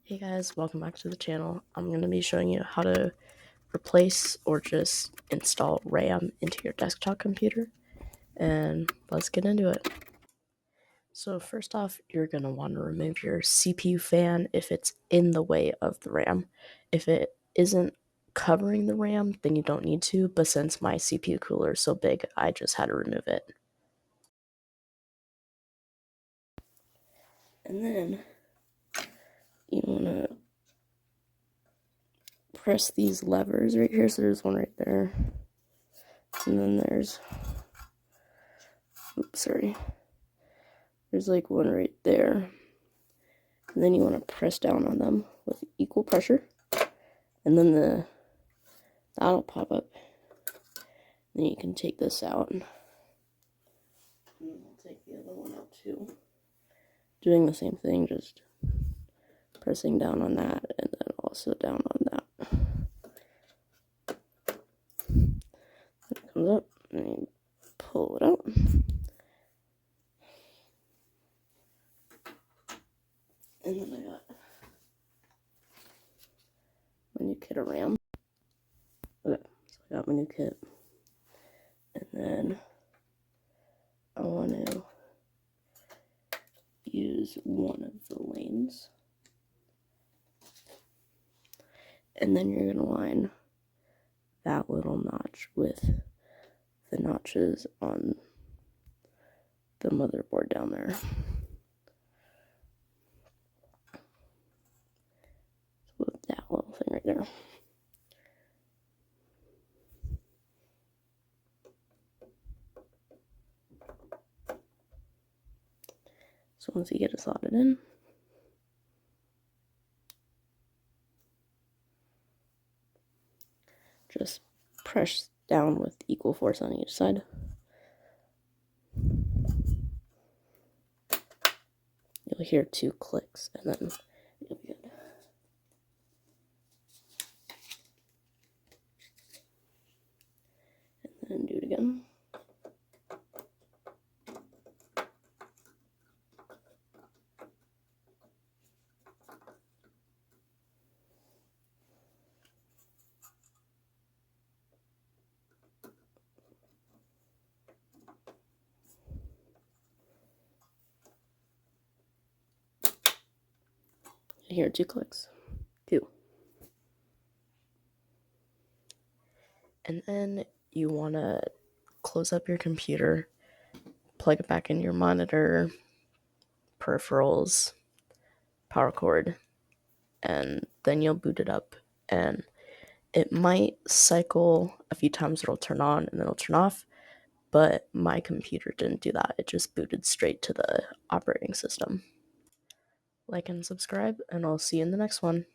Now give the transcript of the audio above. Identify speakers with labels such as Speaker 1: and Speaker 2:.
Speaker 1: Hey guys, welcome back to the channel. I'm going to be showing you how to replace or just install RAM into your desktop computer, and let's get into it. So first off, you're going to want to remove your CPU fan if it's in the way of the RAM. If it isn't covering the RAM, then you don't need to, but since my CPU cooler is so big, I just had to remove it. And then you want to press these levers right here. So there's one right there, and then there's there's like one right there, and then you want to press down on them with equal pressure, and then that'll pop up. Then you can take this out, and I'll take the other one out too, doing the same thing, just pressing down on that and then also down on that. It comes up and you pull it out. And then I got my new kit of RAM. Okay, so I got my new kit. And then I want to use one of the lanes. And then you're going to line that little notch with the notches on the motherboard down there. With that little thing right there. So once you get it slotted in, just press down with equal force on each side. You'll hear 2 clicks, and then you'll be good. And then do it again. You hear 2 clicks. 2. And then you want to close up your computer, plug it back in your monitor, peripherals, power cord, and then you'll boot it up. And it might cycle a few times, it'll turn on and then it'll turn off, but my computer didn't do that. It just booted straight to the operating system. Like and subscribe, and I'll see you in the next one.